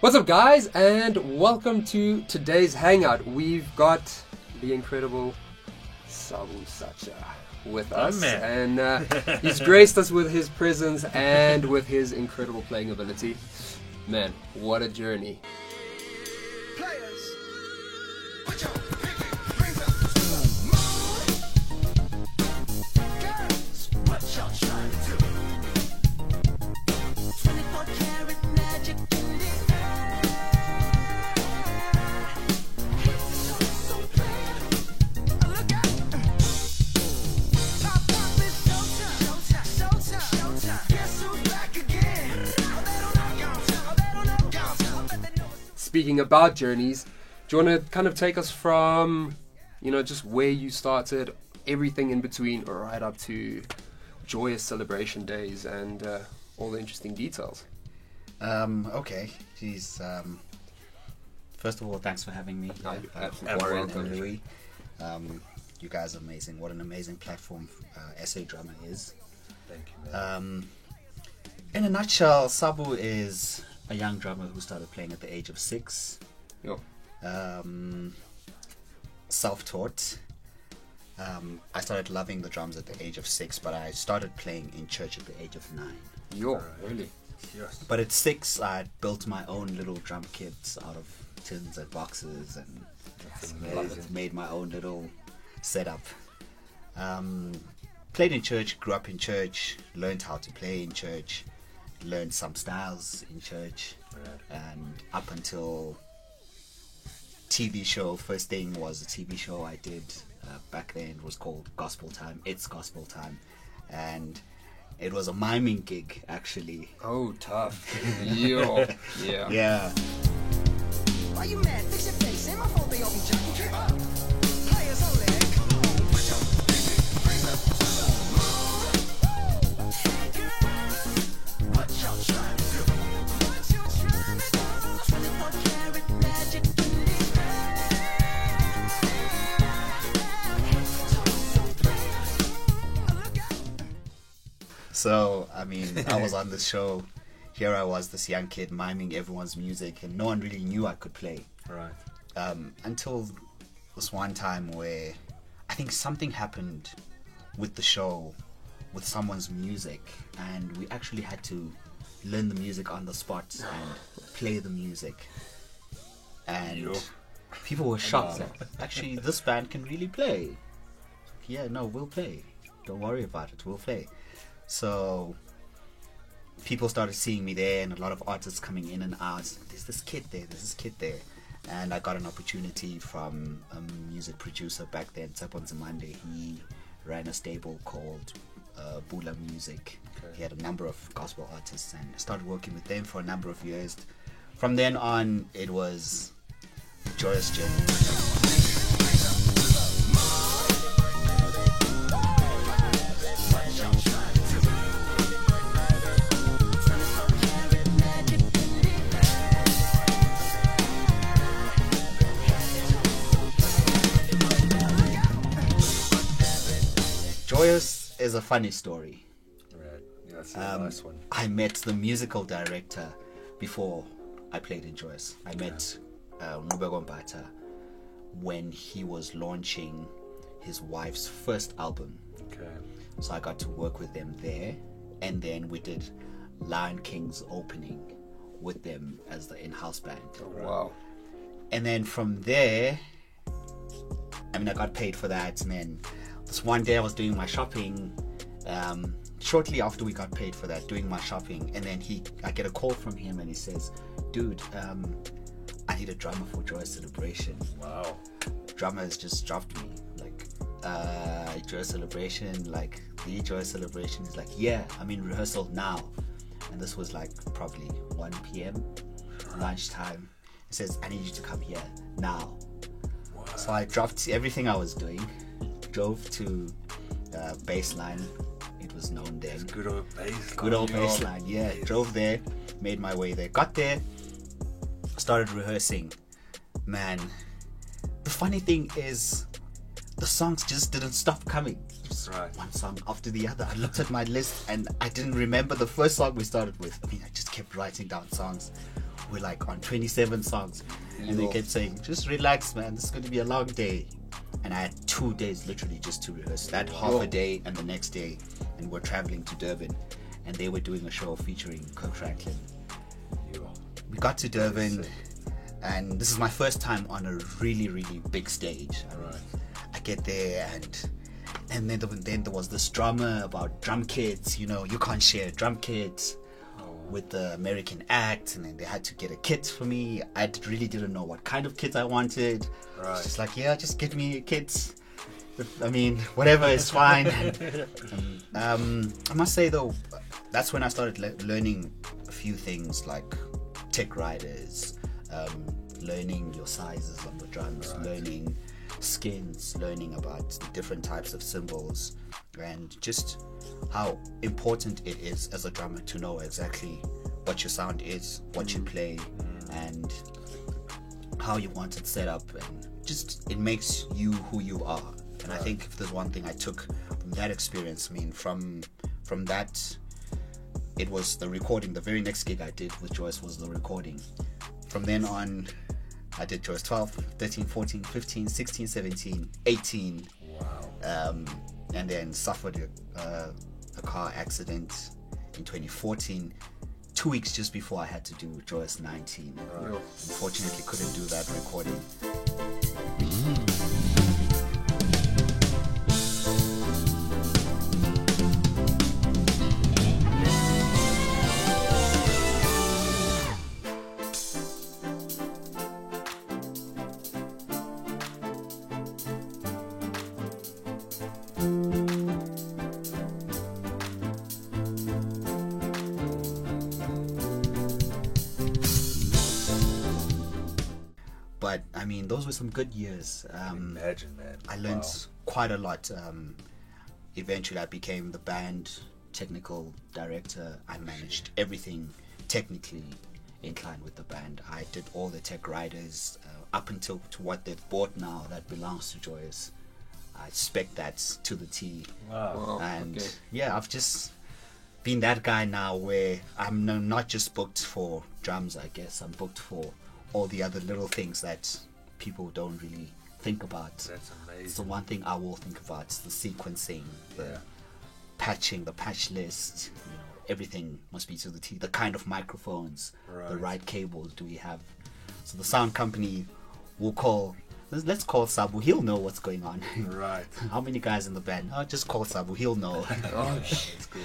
What's up, guys, and welcome to today's hangout. We've got the incredible Sabu Sacha with us, and he's graced us with his presence and with his incredible playing ability. Man, what a journey. Players, put your girls, what y'all trying to do? 24 karat magic in the air. So bad. Look out. Pop is showtime. Guess who's back again? Oh, they don't know count. I bet they know it's Speaking about journeys, do you want to kind of take us from, just where you started, everything in between, right up to joyous celebration days and all the interesting details? Okay. Geez. First of all, thanks for having me. No, you're absolutely Warren welcome. and Louis. You guys are amazing. What an amazing platform SA Drama is. Thank you, man. In a nutshell, Sabu is a young drummer who started playing at the age of 6. Yo. Self-taught. I started loving the drums at the age of 6, but I started playing in church at the age of 9. Yo, really? Yes. But at 6, I built my own little drum kits out of tins and boxes and That's made amazing. my own little setup. Played in church, grew up in church, learned how to play in church, learned some styles in church, Right. and up until TV show, first thing was a TV show I did back then. It was called Gospel Time. It's Gospel Time, and it was a miming gig actually. Oh, tough. Yo. Yeah. Yeah. Why you mad? Fix your face. Ain't my fault they all be jacking. Keep up. Players only. Come on. Put your hands up. Hey girls, what y'all trying to do? What you trying to do? 24 karat magic in the air. Look out. So, I mean, I was on the show. Here I was, this young kid miming everyone's music, and no one really knew I could play. Right. Until this one time where I think something happened with the show, with someone's music, and we actually had to learn the music on the spot and play the music. And Yo. people were shocked that actually this band can really play. Yeah, no, we'll play. Don't worry about it, we'll play. So people started seeing me there, and a lot of artists coming in and out. There's this kid there. And I got an opportunity from a music producer back then, Tsepon Zamande. He ran a stable called Bula Music. Okay. He had a number of gospel artists, and I started working with them for a number of years. From then on, it was a joyous journey. Joyous is a funny story. Right. Yeah, that's a nice one. I met the musical director before I played in Joyous. I met Ngubeko Mbata when he was launching his wife's first album. Okay. So I got to work with them there, and then we did Lion King's opening with them as the in-house band. Wow. And then from there, I mean, I got paid for that. And then this one day I was doing my shopping, shortly after we got paid for that, doing my shopping. And then I get a call from him, and he says, dude, I need a drummer for Joyous Celebration. Wow. Drummer has just dropped me. Like, Joyous Celebration, like the Joyous Celebration. He's like, yeah, I'm in rehearsal now. And this was like probably 1 p.m. lunchtime. He says, I need you to come here now. So I dropped everything I was doing, drove to Baseline. It was known then. Good old bass. Good old Baseline, yeah. Drove there, made my way there. Got there, started rehearsing. Man, the funny thing is, the songs just didn't stop coming. Just Right. one song after the other. I looked at my list and I didn't remember the first song we started with. I mean, I just kept writing down songs. we're like on 27 songs. And they kept saying, just relax, man, this is going to be a long day. And I had 2 days literally just to rehearse. That half a day and the next day. And we're traveling to Durban. And they were doing a show featuring Kirk Franklin. We got to Durban, and this is my first time on a really, really big stage. I get there, and then there was this drama about drum kits. You know, you can't share drum kits with the American act, and then they had to get a kit for me. I really didn't know what kind of kit I wanted. It's just like, yeah, just get me a kit. I mean, whatever is fine. I must say though, that's when I started learning a few things like tech riders, learning your sizes on the drums, learning skins, learning about the different types of cymbals, and just how important it is as a drummer to know exactly what your sound is, what you play, and how you want it set up, and just it makes you who you are. And I think if there's one thing I took from that experience, I mean, from that, it was the recording. The very next gig I did with Joyous was the recording. From then on, I did Joyous 12, 13, 14, 15, 16, 17, 18. Wow. And then suffered a car accident in 2014, 2 weeks just before I had to do Joyous 19. Unfortunately, couldn't do that recording. But I mean, those were some good years. Imagine, man. I learned quite a lot. Eventually, I became the band technical director. I managed everything technically inclined with the band. I did all the tech riders up until to what they've bought now that belongs to Joyous. I spec that to the T. Wow. And yeah, I've just been that guy now where I'm not just booked for drums, I guess. I'm booked for all the other little things that people don't really think about. That's amazing. It's the one thing I will think about. It's the sequencing, the patching, the patch list. You know, everything must be to the T. The kind of microphones, the right cables do we have. So the sound company will call. Let's call Sabu. He'll know what's going on. Right. How many guys in the band? Oh, just call Sabu. He'll know. Oh, That's good.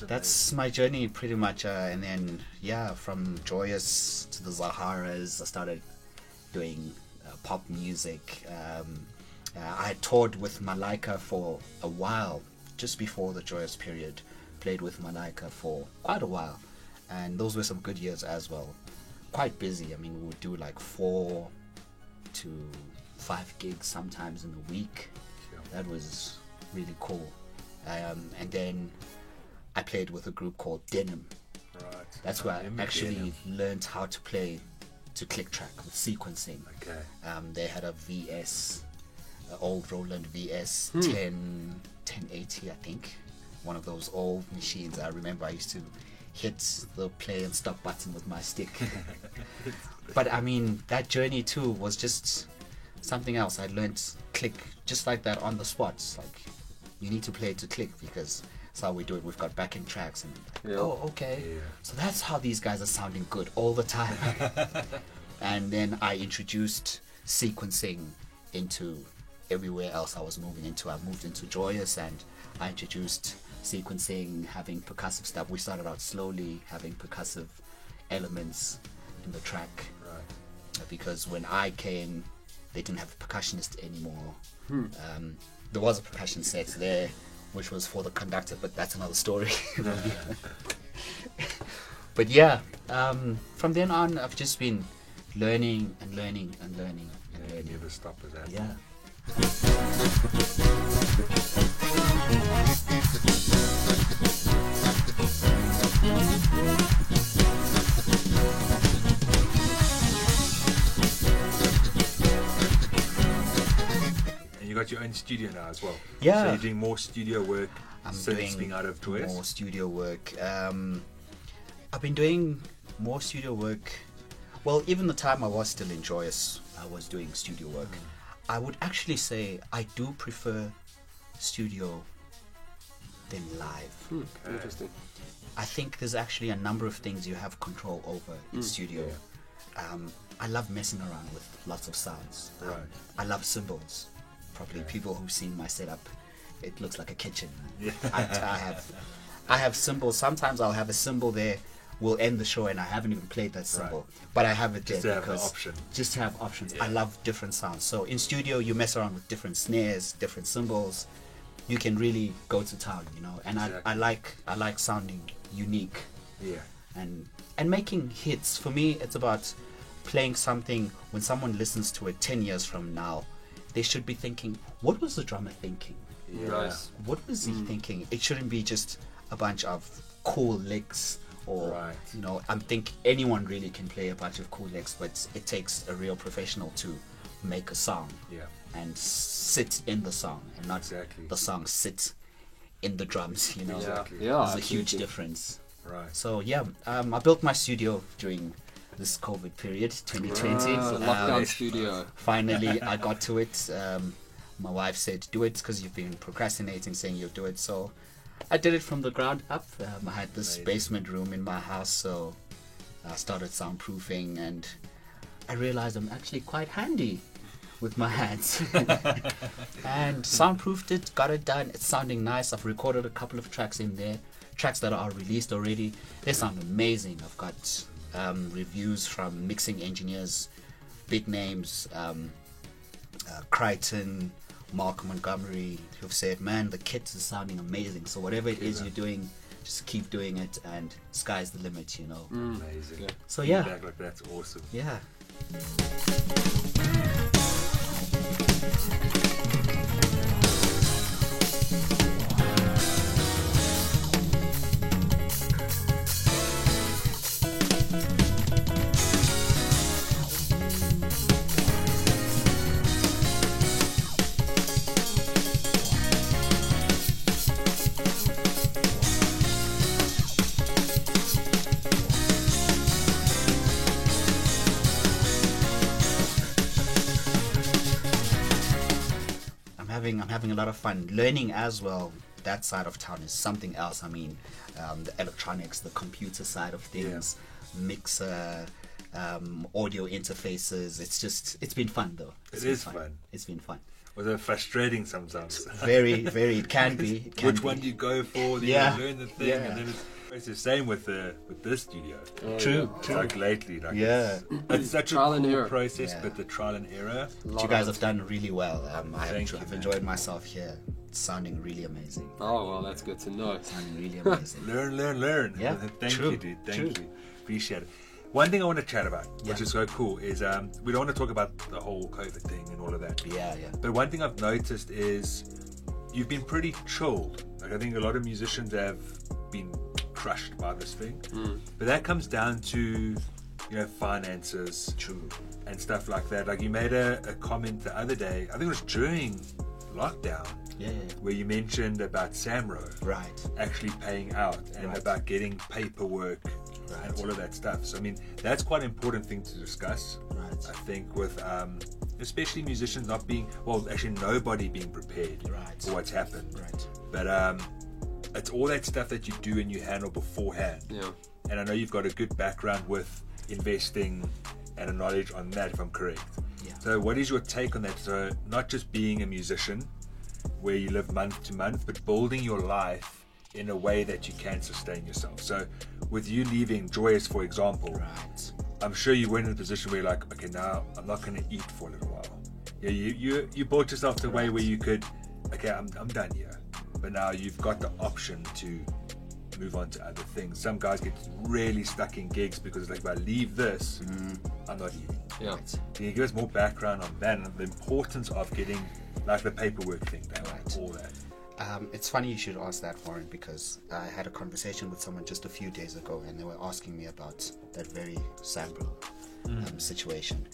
That's my journey pretty much, and then from Joyous to the Zaharas, I started doing pop music. I had toured with Malaika for a while, just before the Joyous period. Played with Malaika for quite a while, and those were some good years as well. Quite busy. I mean, we would do like 4 to 5 gigs sometimes in a week. That was really cool. And then I played with a group called Denim. Right. That's where I actually learned how to play to click track with sequencing. Okay. They had a VS, old Roland VS 1080, I think. One of those old machines. I remember I used to hit the play and stop button with my stick. But I mean, that journey too was just something else. I learned click just like that on the spot. It's like, you need to play to click because that's how we do it. We've got backing tracks and oh, okay. Yeah. So that's how these guys are sounding good all the time. And then I introduced sequencing into everywhere else I was moving into. I moved into Joyous and I introduced sequencing, having percussive stuff. We started out slowly having percussive elements in the track. Right. Because when I came, they didn't have a percussionist anymore. There was a percussion set there, which was for the conductor, but that's another story. But yeah, from then on, I've just been learning and learning and learning and learning. You never stop with that. Yeah. And you got your own studio now as well. Yeah. So you're doing more studio work I'm since doing being out of Joyous? more studio work. I've been doing more studio work. Well, even the time I was still in Joyous, I was doing studio work. I would actually say I do prefer studio than live. Interesting. I think there's actually a number of things you have control over in studio. I love messing around with lots of sounds. Right. I love cymbals. Probably people who've seen my setup, it looks like a kitchen. Yeah. I have cymbals. Sometimes I'll have a cymbal there. We'll end the show and I haven't even played that cymbal, but I have it Just there to have an because option. just to have options. Yeah. I love different sounds. So in studio, you mess around with different snares, different cymbals. You can really go to town, you know. And Exactly. I like sounding unique Yeah. and making hits. For me, it's about playing something. When someone listens to it 10 years from now, they should be thinking, what was the drummer thinking? Yeah. Nice. What was he thinking? It shouldn't be just a bunch of cool licks or, Right. you know, I think anyone really can play a bunch of cool licks, but it takes a real professional to make a song Yeah. and sit in the song and not Exactly. the song sit in the drums, you know. Exactly. Yeah, There's a huge absolutely. difference. Right. So yeah, I built my studio during this COVID period, 2020. Lockdown studio. Finally, I got to it. My wife said, do it because you've been procrastinating, saying you'll do it. So I did it from the ground up. I had this Amazing. basement room in my house, so I started soundproofing, and I realized I'm actually quite handy with my hands. And soundproofed it, got it done. It's sounding nice. I've recorded a couple of tracks in there, tracks that are released already. They sound amazing. I've got reviews from mixing engineers, big names, Crichton, Mark Montgomery, who've said, man, the kit is sounding amazing. So whatever it is you're doing, just keep doing it, and sky's the limit, you know. Amazing. Yeah. So yeah, Feedback like that's awesome. yeah. I'm having a lot of fun learning as well. That side of town is something else. I mean, the electronics, the computer side of things, mixer, audio interfaces. It's been fun though. It is fun. It's been fun. Was it frustrating sometimes? Very, very. It can be. It can Which be. one do you go for? Then Yeah. you learn the thing, Yeah. and then it's the same with this studio. True. It's like lately, like Yeah. it's such Trial a and cool error. process, Yeah. but the trial and error. But you guys have done really well. Thank you, I've man. enjoyed myself here. It's sounding really amazing. Oh, well, that's good to know. Sounding really amazing. Learn. Yeah, Thank true, you, dude. Thank true. you. Appreciate it. One thing I want to chat about, Yeah. which is so cool, is we don't want to talk about the whole COVID thing and all of that. Yeah. But one thing I've noticed is you've been pretty chilled. Like I think a lot of musicians have been crushed by this thing. But that comes down to, finances. True. And stuff like that. Like you made a comment the other day, I think it was during lockdown, Yeah. where you mentioned about Samro Right. actually paying out and Right. about getting paperwork and all of that stuff. So I mean, that's quite an important thing to discuss. Right. I think with especially musicians not being, well, actually nobody being prepared Right. for what's happened. Right. But it's all that stuff that you do and you handle beforehand. Yeah. And I know you've got a good background with investing and a knowledge on that, if I'm correct. Yeah. So what is your take on that? So not just being a musician where you live month to month, but building your life in a way that you can sustain yourself. So with you leaving Joyous, for example, Right. I'm sure you were in a position where you're like, okay, now I'm not going to eat for a little while. Yeah, you brought yourself to a way where you could, okay, I'm done here. But now you've got the option to move on to other things. Some guys get really stuck in gigs because it's like, if I leave this, I'm not eating. Yeah. Can you give us more background on that and the importance of getting like the paperwork thing down, Right. all that? It's funny you should ask that, Warren, because I had a conversation with someone just a few days ago, and they were asking me about that very Sambro situation.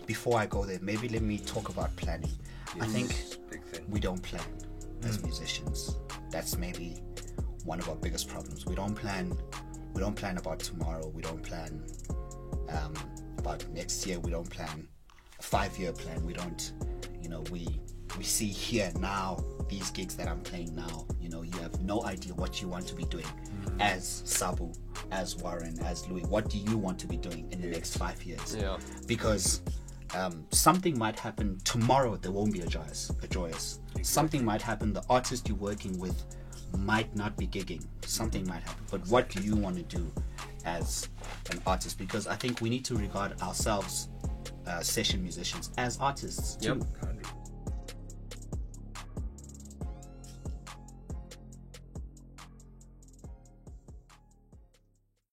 before I go there, maybe let me talk about planning. I think Big thing. we don't plan as musicians. That's maybe one of our biggest problems. We don't plan about tomorrow. We don't plan about next year. We don't plan a 5-year plan. We don't, we see here now, these gigs that I'm playing now, you have no idea what you want to be doing as Sabu, as Warren, as Louis. What do you want to be doing in the next 5 years? Yeah. Because something might happen tomorrow. There won't be a joyous. Something might happen. The artist you're working with might not be gigging. Something might happen. But what do you want to do as an artist? Because I think we need to regard ourselves, session musicians, as artists too. Yep.